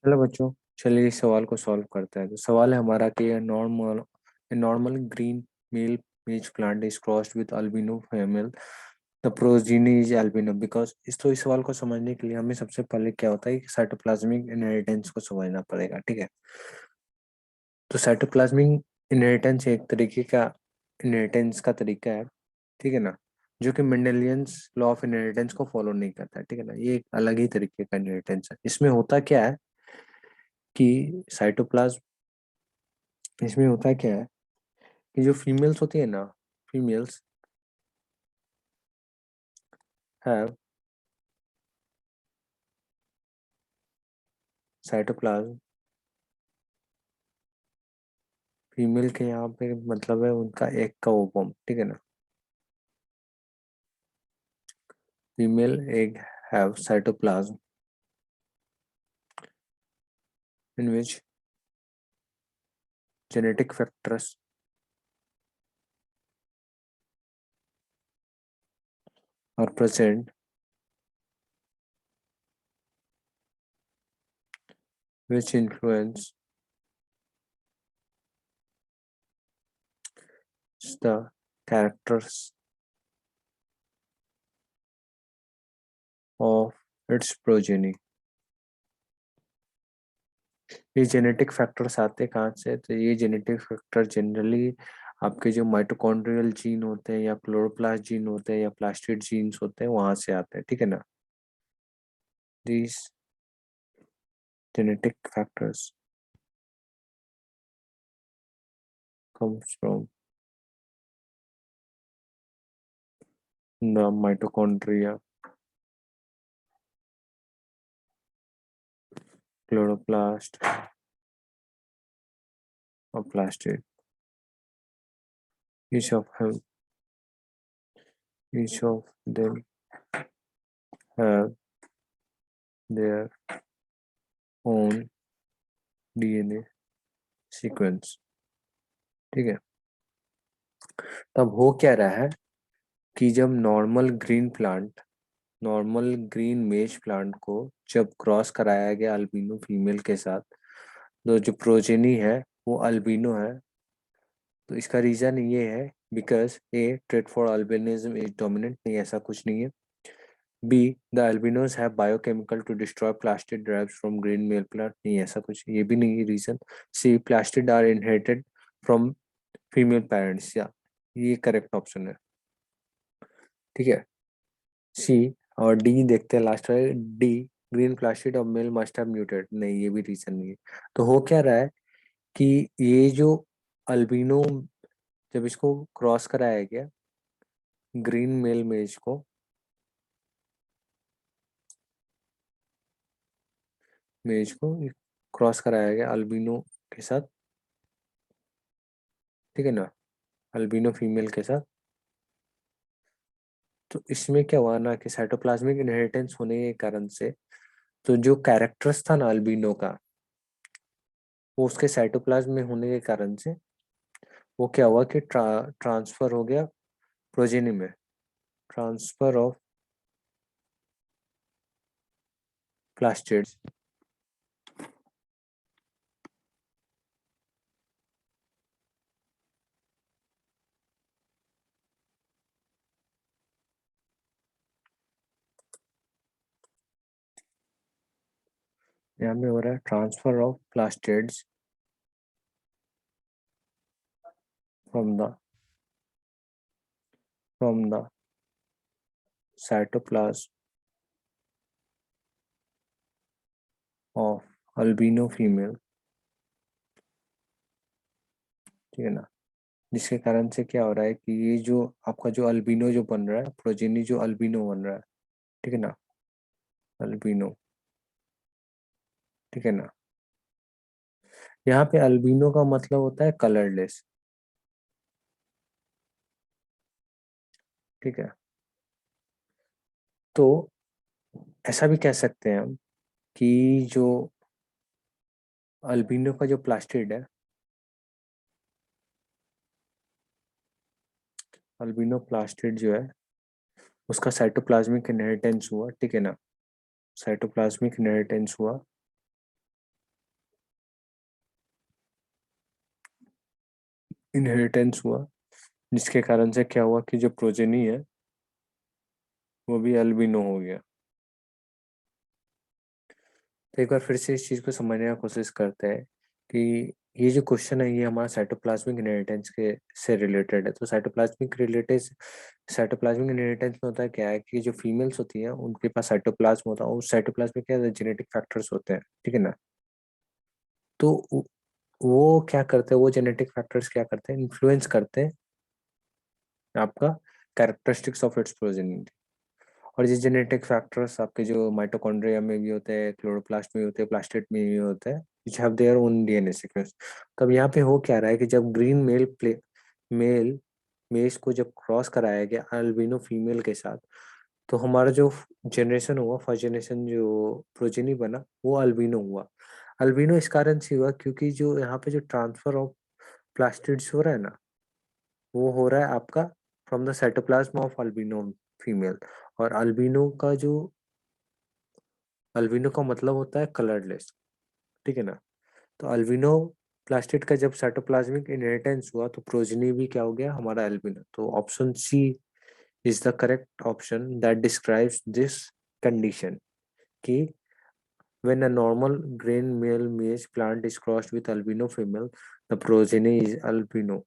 चलो बच्चों, चलिए इस सवाल को सॉल्व करते हैं। तो सवाल है हमारा कि normal green male maize plant is crossed with albino female, the progeny is albino. Because इस सवाल को समझने के लिए हमें सबसे पहले क्या होता है कि साइटोप्लाज्मिक इनहेरिटेंस को समझना पड़ेगा। ठीक है, तो साइटोप्लाज्मिक इनहेरिटेंस एक तरीके का इनहेरिटेंस का तरीका है, ठीक है ना, जो कि मेंडेलियंस लॉ ऑफ इनहेरिटेंस को फॉलो नहीं करता है। ठीक है ना, ये एक अलग ही तरीके का इनहेरिटेंस है। इसमें होता क्या है कि साइटोप्लाज्म इसमें होता क्या है कि जो फीमेल्स होती है ना, फीमेल्स हैव साइटोप्लाज्म। फीमेल के यहाँ पे मतलब है उनका एग का ओवम। ठीक है ना, female egg have cytoplasm in which genetic factors are present which influence the characters of its progeny। ये जेनेटिक फैक्टर्स आते कहाँ से? तो ये जेनेटिक फैक्टर जनरली आपके जो माइटोकॉन्ड्रियल जीन होते हैं या क्लोरोप्लास्ट जीन होते हैं या प्लास्टिड जीन्स होते हैं वहां से आते हैं। ठीक है ना, these genetic factors comes from the mitochondria, chloroplast or plastid. Each of them, each of them have their own DNA sequence। ठीक है, तब हो क्या रहा है कि जब नॉर्मल ग्रीन मेज प्लांट को जब क्रॉस कराया गया अल्बिनो फीमेल के साथ, तो जो प्रोजेनी है वो अल्बिनो है। तो इसका रीजन ये है because a trait for albinism is dominant, नहीं ऐसा कुछ नहीं है। B the albinos have biochemical to destroy plastid drives from green male plant, नहीं ऐसा कुछ, ये भी नहीं है reason. C plastid are inherited from female parents, या ये करेक्ट ऑप्शन है। ठीक है, सी और डी देखते हैं लास्ट में, डी ग्रीन प्लास्टिड और मेल मस्ट हैव म्यूटेड, नहीं ये भी रीजन नहीं है। तो हो क्या रहा है कि ये जो अल्बिनो जब इसको क्रॉस कराया गया ग्रीन मेल मेज को, क्रॉस कराया गया अल्बिनो के साथ, ठीक है ना, अल्बिनो फीमेल के साथ, तो इसमें क्या हुआ ना कि साइटोप्लाज्मिक इनहेरिटेंस होने के कारण से तो जो कैरेक्टर्स था ना अल्बिनो का, वो उसके साइटोप्लाज्म में होने के कारण से वो क्या हुआ कि ट्रांसफर हो गया प्रोजेनी में, ट्रांसफर ऑफ प्लास्टिड्स। यहाँ में हो रहा है transfer of plastids from the from the cytoplasm of albino female. ठीक है ना, जिसके कारण से क्या हो रहा है कि ये जो आपका जो अल्बिनो जो बन रहा है, प्रोजेनी जो अल्बिनो बन रहा है, ठीक है ना, अल्बिनो, ठीक है ना, यहाँ पे अल्बिनो का मतलब होता है कलरलेस। ठीक है, तो ऐसा भी कह सकते हैं हम कि जो अल्बिनो का जो प्लास्टिड है, अल्बिनो प्लास्टिड जो है उसका साइटोप्लाज्मिक इनहेरिटेंस हुआ। ठीक है ना, साइटोप्लाज्मिक इनहेरिटेंस हुआ इनहेरिटेंस हुआ, जिसके कारण से क्या हुआ कि जो प्रोजेनी है वो भी अल्बिनो हो गया। तो एक बार फिर से इस चीज़ को समझने का कोशिश करते हैं कि ये जो क्वेश्चन है ये हमारा साइटोप्लाज्मिक इनहेरिटेंस के से रिलेटेड है। तो साइटोप्लाज्मिक इनहेरिटेंस में होता है क्या है कि जो फीमेल्स होती हैं उनके पास साइटोप्लाज्म होता है, उस साइटोप्लाज्म में क्या जेनेटिक फैक्टर्स होते हैं, ठीक है ना। तो वो क्या करते हैं, वो जेनेटिक फैक्टर्स क्या करते हैं, इन्फ्लुएंस करते हैं आपका कैरेक्टरिस्टिक्स ऑफ इट्स प्रोजेनी। और ये जेनेटिक फैक्टर्स आपके जो माइटोकॉन्ड्रिया में भी होते हैं, क्लोरोप्लास्ट में भी होते हैं, प्लास्टिड में भी होते हैं, which have their own DNA sequence. तो अब यहाँ पे हो क्या रहा है कि जब ग्रीन मेल मेष को जब क्रॉस कराया गया अल्बिनो फीमेल के साथ, तो हमारा जो जनरेशन हुआ, फर्स्ट जनरेशन जो प्रोजेनी बना वो अल्बिनो हुआ। अल्बिनो इस कारण से हुआ क्योंकि जो यहाँ पे जो ट्रांसफर ऑफ प्लास्टिड्स हो रहा है ना, वो हो रहा है आपका from the cytoplasm of albino female. और अल्बिनो का मतलब होता है कलरलेस, ठीक है ना। तो अल्बिनो प्लास्टिड का जब साइटोप्लाज्मिक इनहेरिटेंस हुआ तो प्रोजेनी भी क्या हो गया हमारा अल्बिनो। तो option C is the correct option that describes this condition कि when a normal grain male maize plant is crossed with albino female, the progeny is albino.